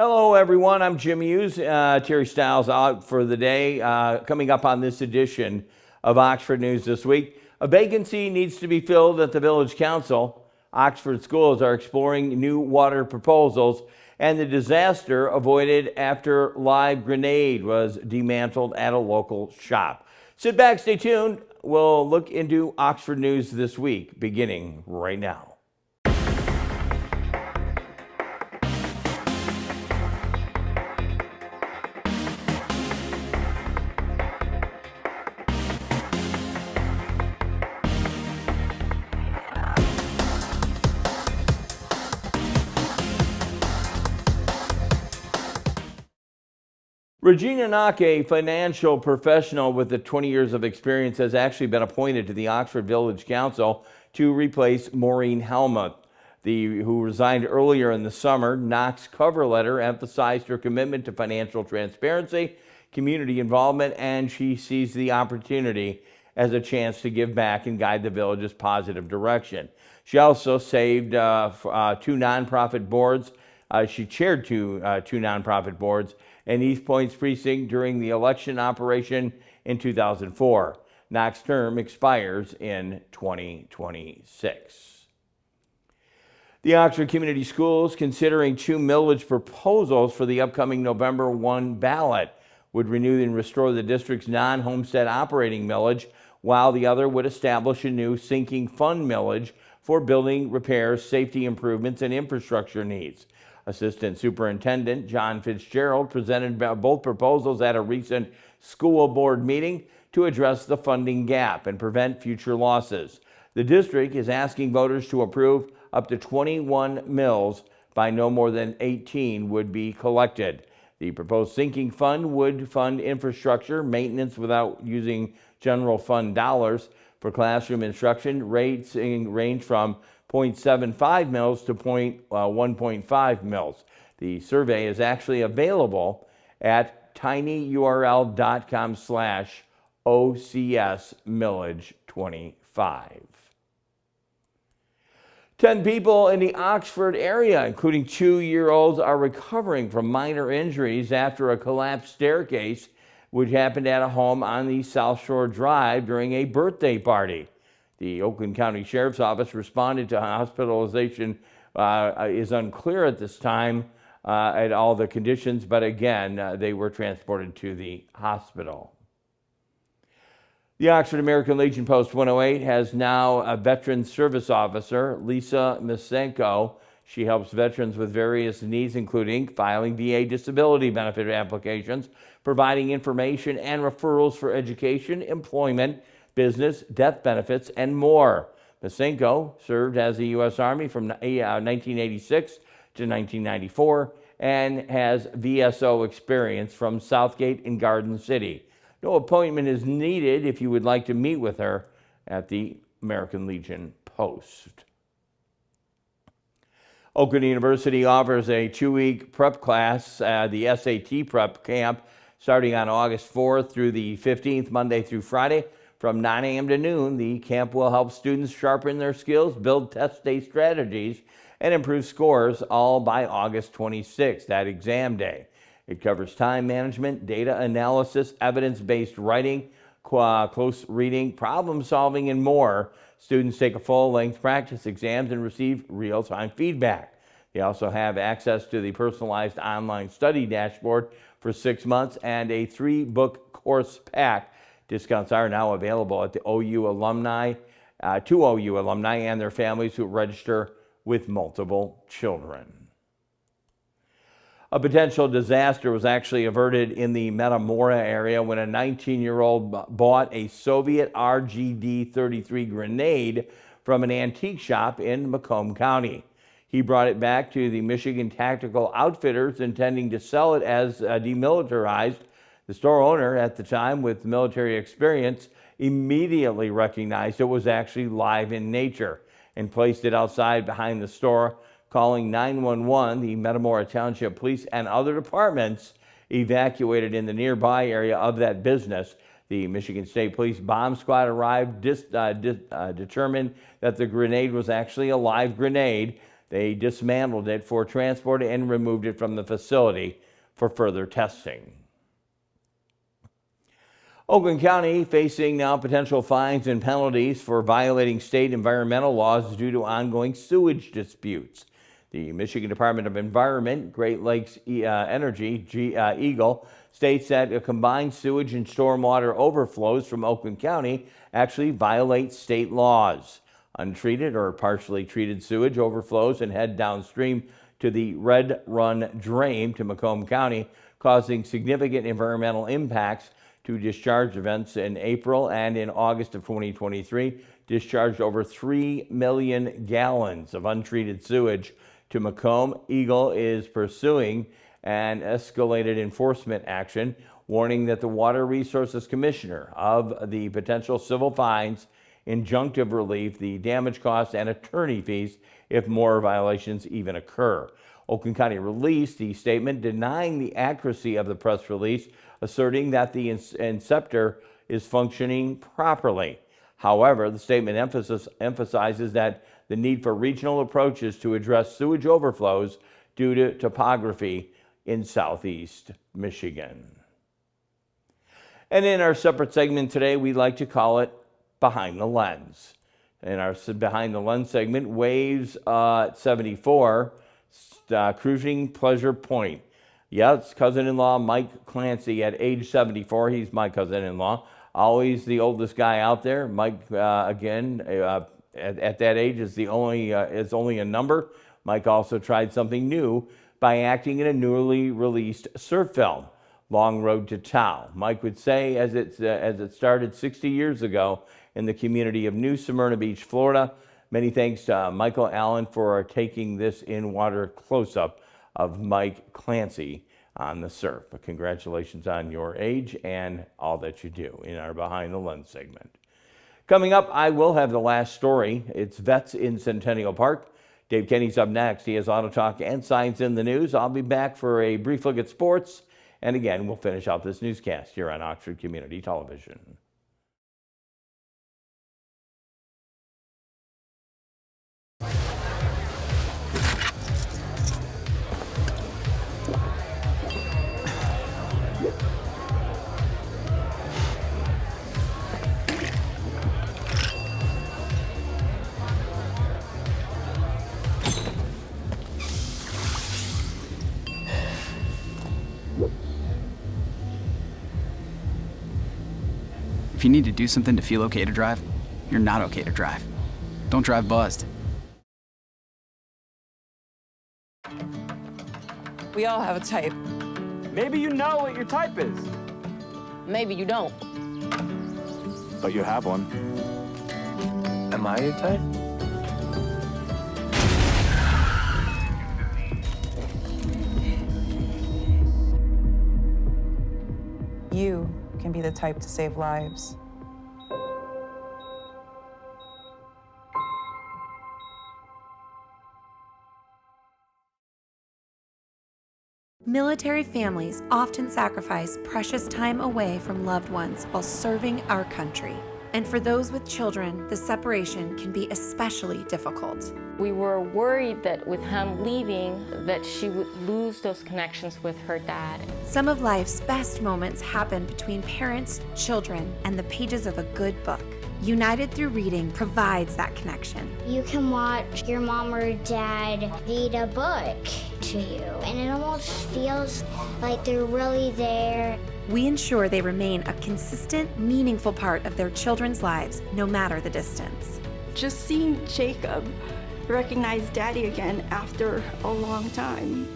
Hello, everyone. I'm Jim Hughes. Terry Stiles out for the day. Coming up on this edition of Oxford News this week, a vacancy needs to be filled at the Village Council. Oxford schools are exploring new water proposals, and the disaster avoided after live grenade was dismantled at a local shop. Sit back, stay tuned. We'll look into Oxford News this week, beginning right now. Regina Knock, a financial professional with 20 years of experience, has actually been appointed to the Oxford Village Council to replace Maureen Helmuth, who resigned earlier in the summer. Knock's cover letter emphasized her commitment to financial transparency, community involvement, and she sees the opportunity as a chance to give back and guide the village's positive direction. She also saved two nonprofit boards. She chaired two nonprofit boards in East Point's precinct during the election operation in 2004. Knox's term expires in 2026. The Oxford Community Schools considering two millage proposals for the upcoming November 1 ballot. Would renew and restore the district's non-homestead operating millage, while the other would establish a new sinking fund millage for building repairs, safety improvements, and infrastructure needs. Assistant Superintendent John Fitzgerald presented both proposals at a recent school board meeting to address the funding gap and prevent future losses. The district is asking voters to approve up to 21 mills by no more than 18 would be collected. The proposed sinking fund would fund infrastructure maintenance without using general fund dollars. For classroom instruction, rates range from 0.75 mils to 1.5 mils. The survey is actually available at tinyurl.com/OCSMillage25. 10 people in the Oxford area, including 2-year-olds, are recovering from minor injuries after a collapsed staircase, which happened at a home on the South Shore Drive during a birthday party. The Oakland County Sheriff's Office responded to hospitalization. Is unclear at this time at all the conditions, but again, they were transported to the hospital. The Oxford American Legion Post 108 has now a veteran service officer, Lisa Misenko. She helps veterans with various needs, including filing VA disability benefit applications, providing information and referrals for education, employment, business, death benefits, and more. Misenko served as the U.S. Army from 1986 to 1994 and has VSO experience from Southgate and Garden City. No appointment is needed if you would like to meet with her at the American Legion Post. Oakland University offers a 2-week prep class, the SAT prep camp, starting on August 4th through the 15th, Monday through Friday. From 9 a.m. to noon, the camp will help students sharpen their skills, build test day strategies, and improve scores, all by August 26th, that exam day. It covers time management, data analysis, evidence-based writing, close reading, problem solving, and more. Students take a full-length practice exams and receive real-time feedback. They also have access to the personalized online study dashboard for 6 months and a 3-book course pack. Discounts are now available at the OU alumni, to OU alumni and their families who register with multiple children. A potential disaster was actually averted in the Metamora area when a 19-year-old bought a Soviet RGD-33 grenade from an antique shop in Macomb County. He brought it back to the Michigan Tactical Outfitters, intending to sell it as demilitarized. The store owner at the time, with military experience, immediately recognized it was actually live in nature and placed it outside behind the store. Calling 911, the Metamora Township Police and other departments evacuated in the nearby area of that business. The Michigan State Police bomb squad arrived, determined that the grenade was actually a live grenade. They dismantled it for transport and removed it from the facility for further testing. Oakland County facing now potential fines and penalties for violating state environmental laws due to ongoing sewage disputes. The Michigan Department of Environment, Great Lakes Energy, Eagle, states that combined sewage and stormwater overflows from Oakland County actually violate state laws. Untreated or partially treated sewage overflows and head downstream to the Red Run Drain to Macomb County, causing significant environmental impacts. To discharge events in April and in August of 2023 discharged over 3 million gallons of untreated sewage to Macomb. Eagle is pursuing an escalated enforcement action, warning that the Water Resources Commissioner of the potential civil fines, injunctive relief, the damage costs, and attorney fees if more violations even occur. Oakland County released the statement denying the accuracy of the press release, asserting that the inceptor is functioning properly. However, the statement emphasizes that the need for regional approaches to address sewage overflows due to topography in southeast Michigan. And in our separate segment today, we like to call it Behind the Lens. In our Behind the Lens segment, Waves 74, Cruising Pleasure Point. Yeah, it's cousin-in-law Mike Clancy at age 74. He's my cousin-in-law. Always the oldest guy out there. Mike, again, at that age is only a number. Mike also tried something new by acting in a newly released surf film, Long Road to Tao. Mike would say, as it started 60 years ago in the community of New Smyrna Beach, Florida. Many thanks to Michael Allen for taking this in-water close-up of Mike Clancy on the surf. But congratulations on your age and all that you do in our Behind the Lens segment. Coming up, I will have the last story. It's Vets in Centennial Park. Dave Kenny's up next. He has Auto Talk and Science in the News. I'll be back for a brief look at sports. And again, we'll finish out this newscast here on Oxford Community Television. If you need to do something to feel okay to drive, you're not okay to drive. Don't drive buzzed. We all have a type. Maybe you know what your type is. Maybe you don't. But you have one. Am I your type? You can be the type to save lives. Military families often sacrifice precious time away from loved ones while serving our country. And for those with children, the separation can be especially difficult. We were worried that with him leaving, that she would lose those connections with her dad. Some of life's best moments happen between parents, children, and the pages of a good book. United Through Reading provides that connection. You can watch your mom or dad read a book to you, and it almost feels like they're really there. We ensure they remain a consistent, meaningful part of their children's lives, no matter the distance. Just seeing Jacob recognize Daddy again after a long time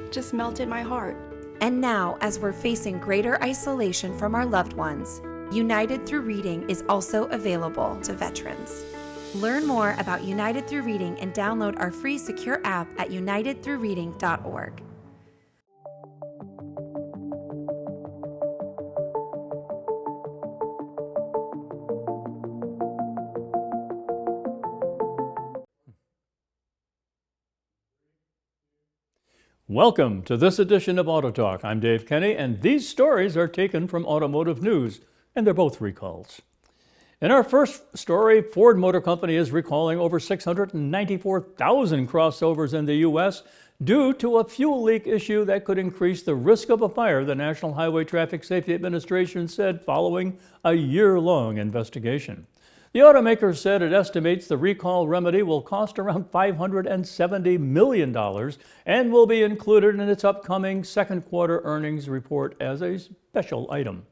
just melted my heart. And now, as we're facing greater isolation from our loved ones, United Through Reading is also available to veterans. Learn more about United Through Reading and download our free secure app at unitedthroughreading.org. Welcome to this edition of Auto Talk. I'm Dave Kenny, and these stories are taken from Automotive News, and they're both recalls. In our first story, Ford Motor Company is recalling over 694,000 crossovers in the U.S. due to a fuel leak issue that could increase the risk of a fire, the National Highway Traffic Safety Administration said following a year-long investigation. The automaker said it estimates the recall remedy will cost around $570 million and will be included in its upcoming second quarter earnings report as a special item.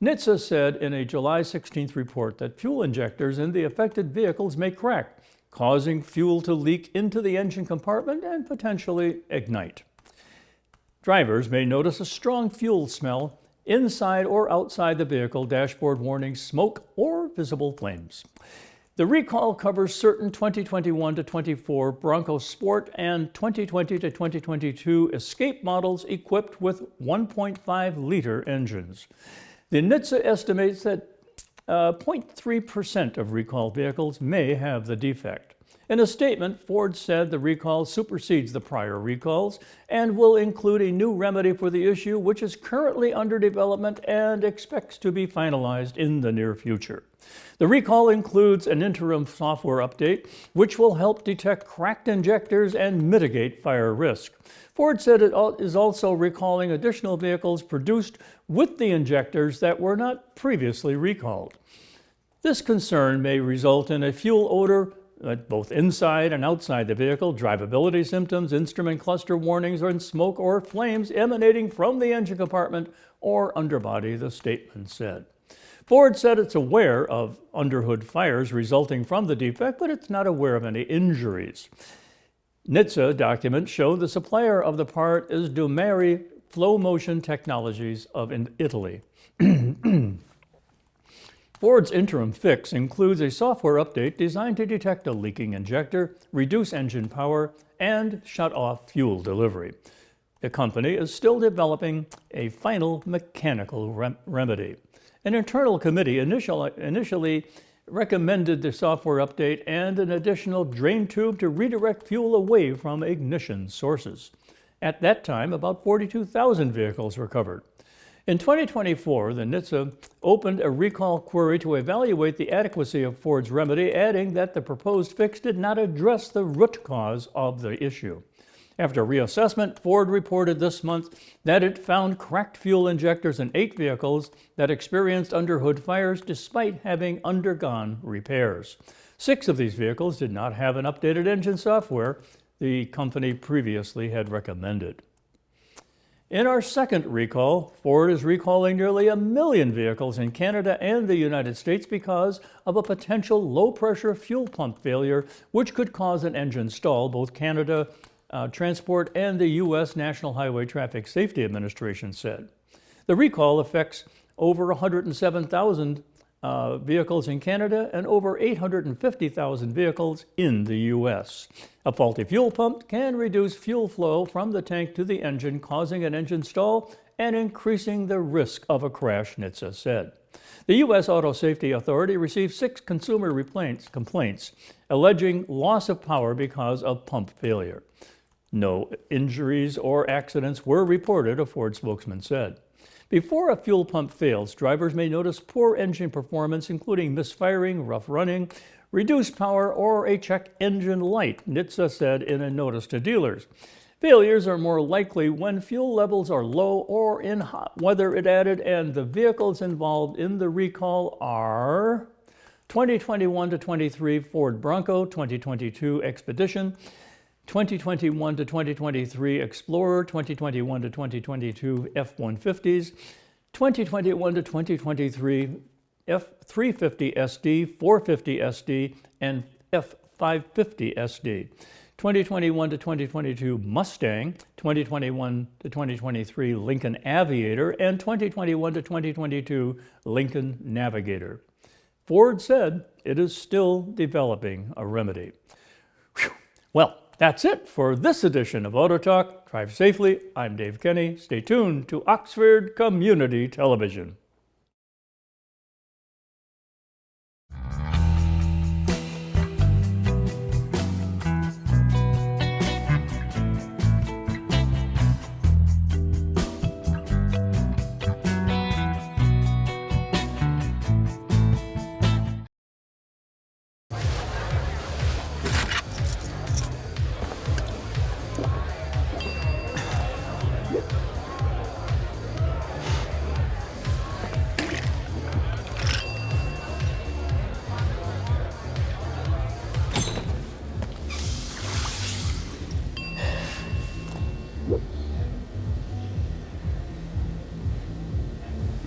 NHTSA said in a July 16th report that fuel injectors in the affected vehicles may crack, causing fuel to leak into the engine compartment and potentially ignite. Drivers may notice a strong fuel smell inside or outside the vehicle, dashboard warnings, smoke, or visible flames. The recall covers certain 2021 to 24 Bronco Sport and 2020 to 2022 Escape models equipped with 1.5-liter engines. The NHTSA estimates that 0.3% of recalled vehicles may have the defect. In a statement, Ford said the recall supersedes the prior recalls and will include a new remedy for the issue, which is currently under development and expects to be finalized in the near future. The recall includes an interim software update, which will help detect cracked injectors and mitigate fire risk. Ford said it is also recalling additional vehicles produced with the injectors that were not previously recalled. This concern may result in a fuel odor both inside and outside the vehicle, drivability symptoms, instrument cluster warnings, or smoke or flames emanating from the engine compartment or underbody, the statement said. Ford said it's aware of underhood fires resulting from the defect, but it's not aware of any injuries. NHTSA documents show the supplier of the part is Dumari Flow Motion Technologies of Italy. Ford's interim fix includes a software update designed to detect a leaking injector, reduce engine power, and shut off fuel delivery. The company is still developing a final mechanical remedy. An internal committee initially recommended the software update and an additional drain tube to redirect fuel away from ignition sources. At that time, about 42,000 vehicles were covered. In 2024, the NHTSA opened a recall query to evaluate the adequacy of Ford's remedy, adding that the proposed fix did not address the root cause of the issue. After reassessment, Ford reported this month that it found cracked fuel injectors in 8 vehicles that experienced underhood fires despite having undergone repairs. 6 of these vehicles did not have an updated engine software the company previously had recommended. In our second recall, Ford is recalling nearly 1 million vehicles in Canada and the United States because of a potential low-pressure fuel pump failure, which could cause an engine stall, both Canada Transport and the U.S. National Highway Traffic Safety Administration said. The recall affects over 107,000 vehicles in Canada and over 850,000 vehicles in the U.S. A faulty fuel pump can reduce fuel flow from the tank to the engine, causing an engine stall and increasing the risk of a crash, NHTSA said. The U.S. Auto Safety Authority received 6 consumer complaints alleging loss of power because of pump failure. No injuries or accidents were reported, a Ford spokesman said. Before a fuel pump fails, drivers may notice poor engine performance, including misfiring, rough running, reduced power, or a check engine light, NHTSA said in a notice to dealers. Failures are more likely when fuel levels are low or in hot weather, it added, and the vehicles involved in the recall are 2021 to 23 Ford Bronco, 2022 Expedition, 2021 to 2023 Explorer, 2021 to 2022 F-150s, 2021 to 2023 F-350 SD, 450 SD, and F-550 SD. 2021 to 2022 Mustang, 2021 to 2023 Lincoln Aviator, and 2021 to 2022 Lincoln Navigator. Ford said it is still developing a remedy. Whew. Well, that's it for this edition of Auto Talk. Drive safely. I'm Dave Kenny. Stay tuned to Oxford Community Television.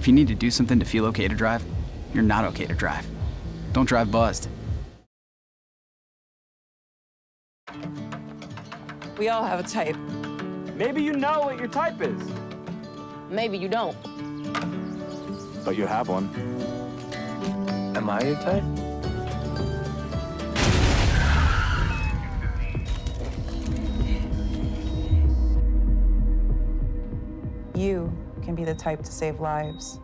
If you need to do something to feel okay to drive, you're not okay to drive. Don't drive buzzed. We all have a type. Maybe you know what your type is. Maybe you don't. But you have one. Am I your type? You can be the type to save lives.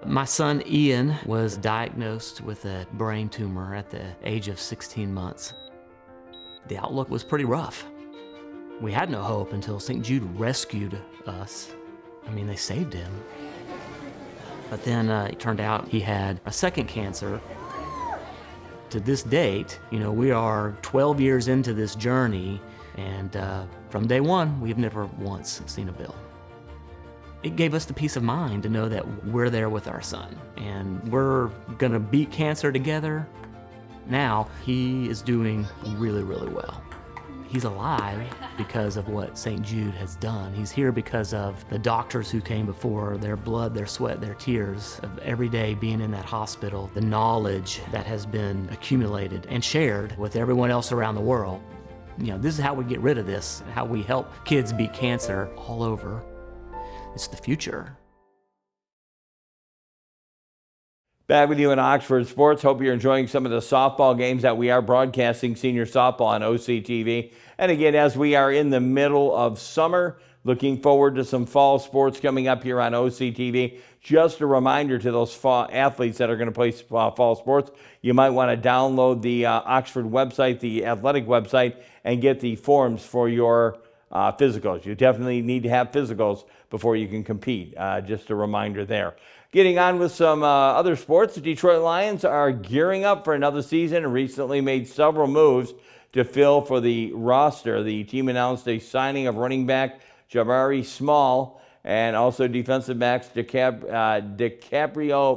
My son Ian was diagnosed with a brain tumor at the age of 16 months. The outlook was pretty rough. We had no hope until St. Jude rescued us. I mean, they saved him. But then it turned out he had a second cancer. To this date, we are 12 years into this journey, and from day one, we've never once seen a bill. It gave us the peace of mind to know that we're there with our son, and we're gonna beat cancer together. Now, he is doing really, really well. He's alive because of what St. Jude has done. He's here because of the doctors who came before, their blood, their sweat, their tears, of every day being in that hospital, the knowledge that has been accumulated and shared with everyone else around the world. This is how we get rid of this, how we help kids beat cancer all over. It's the future. Back with you in Oxford Sports. Hope you're enjoying some of the softball games that we are broadcasting senior softball on OCTV. And again, as we are in the middle of summer, looking forward to some fall sports coming up here on OCTV. Just a reminder to those fall athletes that are going to play fall sports, you might want to download the Oxford website, the athletic website, and get the forms for your physicals. You definitely need to have physicals before you can compete. Just a reminder there. Getting on with some other sports, the Detroit Lions are gearing up for another season and recently made several moves to fill for the roster. The team announced a signing of running back Jabari Small and also defensive backs DiCaprio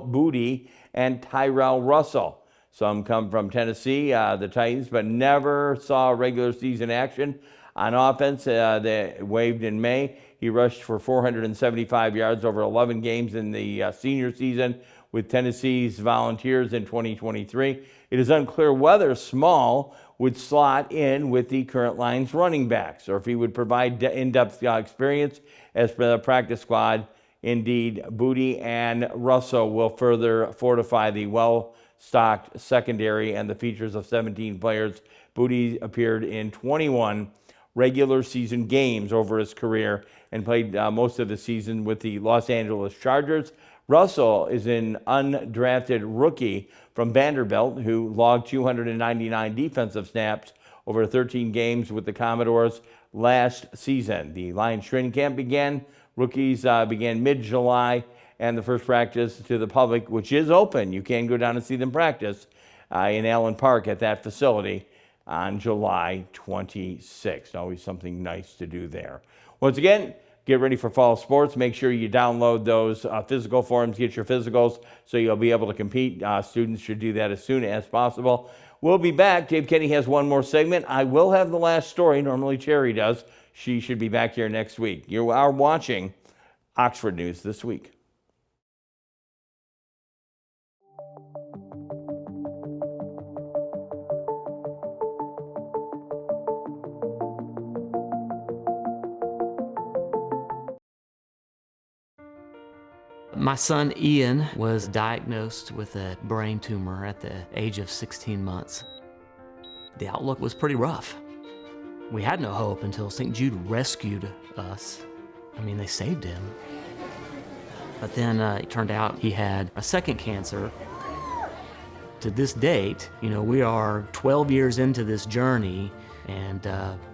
Booty and Tyrell Russell. Some come from Tennessee, the Titans, but never saw regular season action. On offense, they waived in May. He rushed for 475 yards over 11 games in the senior season with Tennessee's Volunteers in 2023. It is unclear whether Small would slot in with the current Lions running backs or if he would provide in-depth experience as per the practice squad. Indeed, Booty and Russell will further fortify the well-stocked secondary and the features of 17 players. Booty appeared in 21 regular season games over his career and played most of the season with the Los Angeles Chargers. Russell is an undrafted rookie from Vanderbilt who logged 299 defensive snaps over 13 games with the Commodores last season. The Lions training camp began. Rookies began mid-July, and the first practice to the public, which is open. You can go down and see them practice in Allen Park at that facility on July 26th. Always something nice to do there. Once again, get ready for fall sports. Make sure you download those physical forms, get your physicals so you'll be able to compete. Students should do that as soon as possible. We'll be back. Dave Kenny has one more segment. I will have the last story. Normally Cherry does. She should be back here next week. You are watching Oxford News This Week. My son Ian was diagnosed with a brain tumor at the age of 16 months. The outlook was pretty rough. We had no hope until St. Jude rescued us. I mean, they saved him. But then it turned out he had a second cancer. To this date, we are 12 years into this journey, and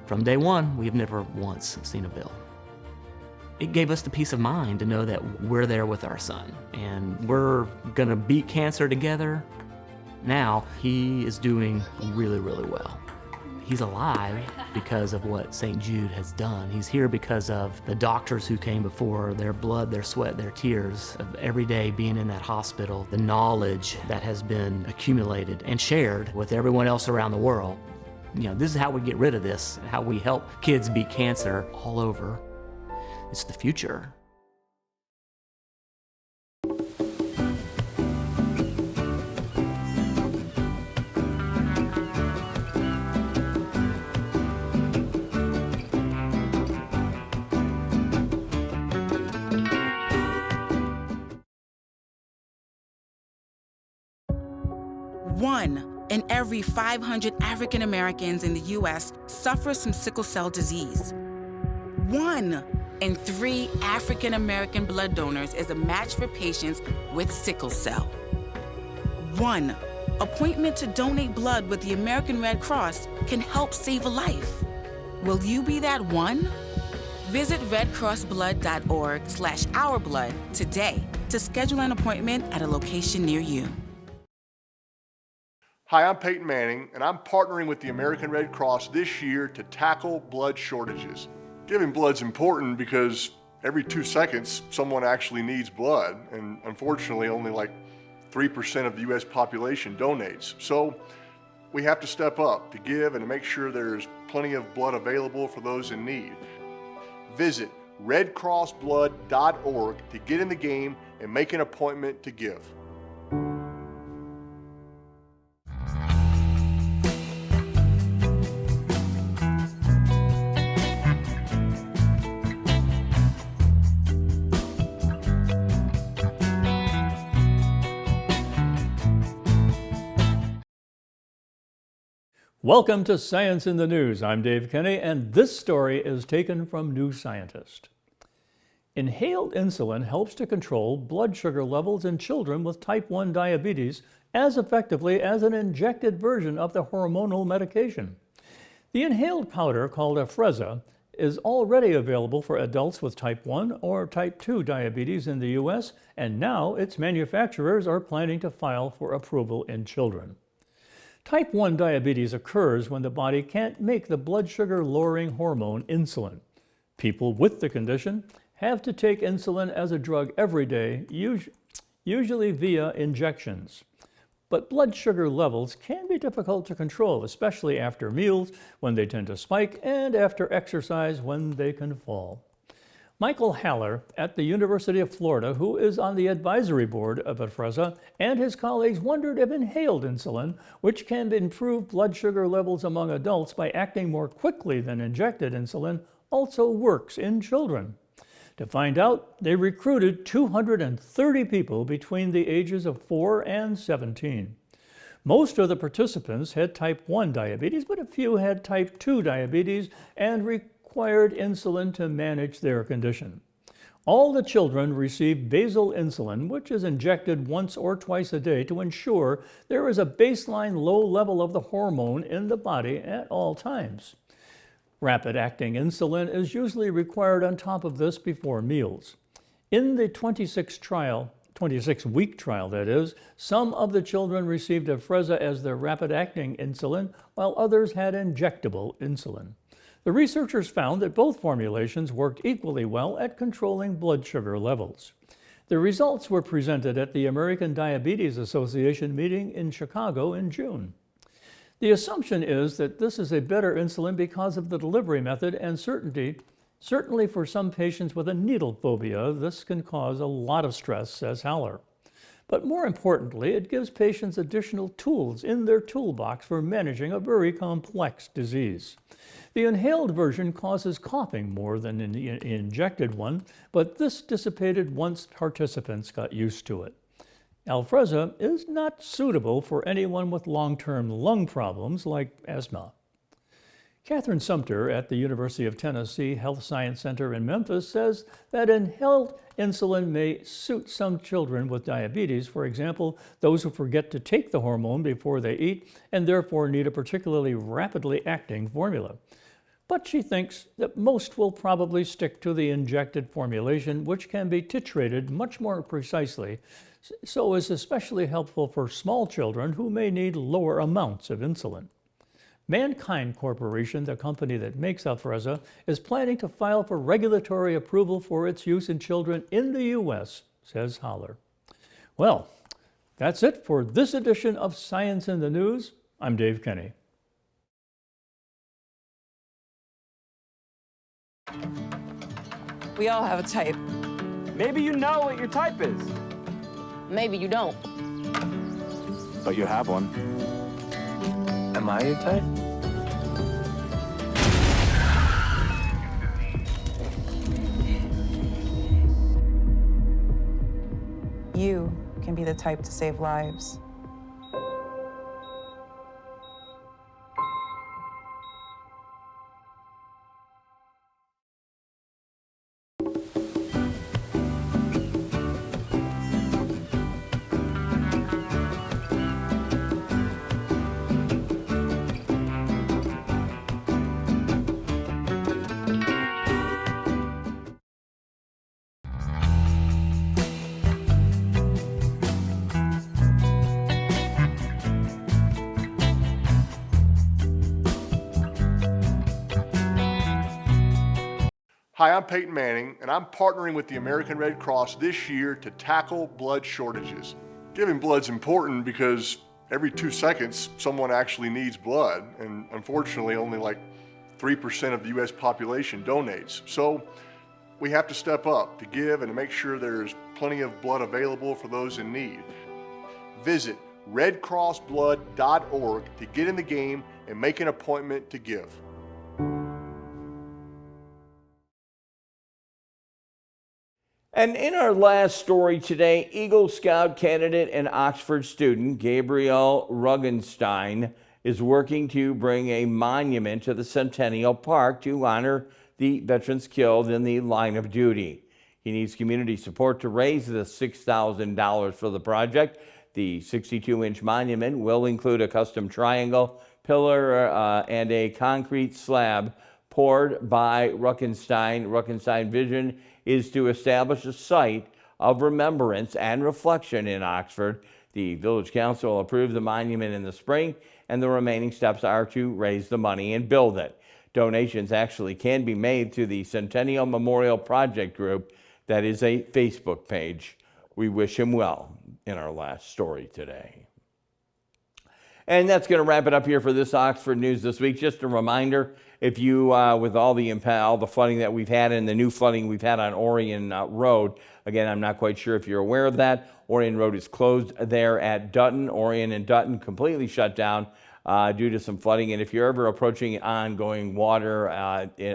from day one, we've never once seen a bill. It gave us the peace of mind to know that we're there with our son, and we're gonna beat cancer together. Now, he is doing really, really well. He's alive because of what St. Jude has done. He's here because of the doctors who came before, their blood, their sweat, their tears, of every day being in that hospital, the knowledge that has been accumulated and shared with everyone else around the world. You know, this is how we get rid of this, how we help kids beat cancer all over. It's the future. One in every 500 African Americans in the U.S. suffers from sickle cell disease. 1 in 3 African American blood donors is a match for patients with sickle cell. 1 appointment to donate blood with the American Red Cross can help save a life. Will you be that one? Visit redcrossblood.org/ourblood today to schedule an appointment at a location near you. Hi, I'm Peyton Manning, and I'm partnering with the American Red Cross this year to tackle blood shortages. Giving blood's important because every 2 seconds, someone actually needs blood, and unfortunately, only like 3% of the U.S. population donates. So we have to step up to give and to make sure there's plenty of blood available for those in need. Visit redcrossblood.org to get in the game and make an appointment to give. Welcome to Science in the News. I'm Dave Kenny, and this story is taken from New Scientist. Inhaled insulin helps to control blood sugar levels in children with type 1 diabetes as effectively as an injected version of the hormonal medication. The inhaled powder, called Afrezza, is already available for adults with type 1 or type 2 diabetes in the U.S., and now its manufacturers are planning to file for approval in children. Type 1 diabetes occurs when the body can't make the blood sugar lowering hormone insulin. People with the condition have to take insulin as a drug every day, usually via injections. But blood sugar levels can be difficult to control, especially after meals when they tend to spike and after exercise when they can fall. Michael Haller at the University of Florida, who is on the advisory board of Afrezza, and his colleagues wondered if inhaled insulin, which can improve blood sugar levels among adults by acting more quickly than injected insulin, also works in children. To find out, they recruited 230 people between the ages of 4 and 17. Most of the participants had type 1 diabetes, but a few had type 2 diabetes and required insulin to manage their condition. All the children received basal insulin, which is injected once or twice a day to ensure there is a baseline low level of the hormone in the body at all times. Rapid-acting insulin is usually required on top of this before meals. In the 26-week trial, that is, some of the children received Afrezza as their rapid-acting insulin, while others had injectable insulin. The researchers found that both formulations worked equally well at controlling blood sugar levels. The results were presented at the American Diabetes Association meeting in Chicago in June. The assumption is that this is a better insulin because of the delivery method and certainly for some patients with a needle phobia, this can cause a lot of stress, says Haller. But more importantly, it gives patients additional tools in their toolbox for managing a very complex disease. The inhaled version causes coughing more than the injected one, but this dissipated once participants got used to it. Afrezza is not suitable for anyone with long-term lung problems like asthma. Catherine Sumter at the University of Tennessee Health Science Center in Memphis says that inhaled insulin may suit some children with diabetes, for example, those who forget to take the hormone before they eat and therefore need a particularly rapidly acting formula. but she thinks that most will probably stick to the injected formulation, which can be titrated much more precisely, so is especially helpful for small children who may need lower amounts of insulin. Mankind Corporation, the company that makes Afrezza, is planning to file for regulatory approval for its use in children in the U.S., says Holler. Well, that's it for this edition of Science in the News. I'm Dave Kenny. We all have a type. Maybe you know what your type is. Maybe you don't. But you have one. Am I your type? You can be the type to save lives. Hi, I'm Peyton Manning, and I'm partnering with the American Red Cross this year to tackle blood shortages. Giving blood's important because every 2 seconds, someone actually needs blood, and unfortunately, only like 3% of the US population donates. So we have to step up to give and to make sure there's plenty of blood available for those in need. Visit redcrossblood.org to get in the game and make an appointment to give. And in our last story today, Eagle Scout candidate and Oxford student Gabrielle Rugenstein is working to bring a monument to the Centennial Park to honor the veterans killed in the line of duty. He needs community support to raise the $6,000 for the project. The 62-inch monument will include a custom triangle, pillar, and a concrete slab poured by Rugenstein. Rugenstein's vision is to establish a site of remembrance and reflection in Oxford. The Village Council approved the monument in the spring, and the remaining steps are to raise the money and build it. Donations actually can be made to the Centennial Memorial Project Group. That is a Facebook page. We wish him well in our last story today. And that's going to wrap it up here for this Oxford News this week. Just a reminder, if you, with all the flooding that we've had and the new flooding we've had on Orion Road, again, I'm not quite sure if you're aware of that. Orion Road is closed there at Dutton. Orion and Dutton completely shut down due to some flooding. And if you're ever approaching ongoing water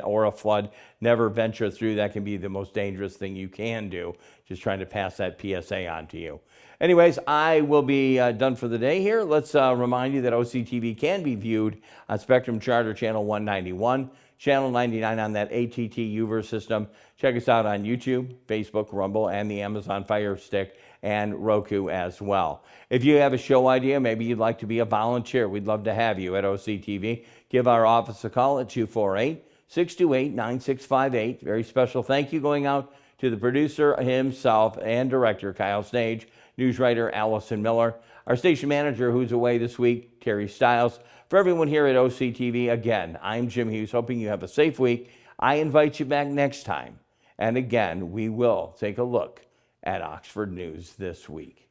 or a flood, never venture through. That can be the most dangerous thing you can do. Just trying to pass that PSA on to you. Anyways, I will be done for the day here. Let's remind you that OCTV can be viewed on Spectrum Charter Channel 191, Channel 99 on that ATT UVer system. Check us out on YouTube, Facebook, Rumble, and the Amazon Fire Stick, and Roku as well. If you have a show idea, maybe you'd like to be a volunteer, we'd love to have you at OCTV. Give our office a call at 248-628-9658. Very special thank you going out to the producer himself and director, Kyle Stage, news writer Allison Miller, our station manager who's away this week, Terry Stiles. For everyone here at OCTV, again, I'm Jim Hughes, hoping you have a safe week. I invite you back next time. And again, we will take a look at Oxford News this week.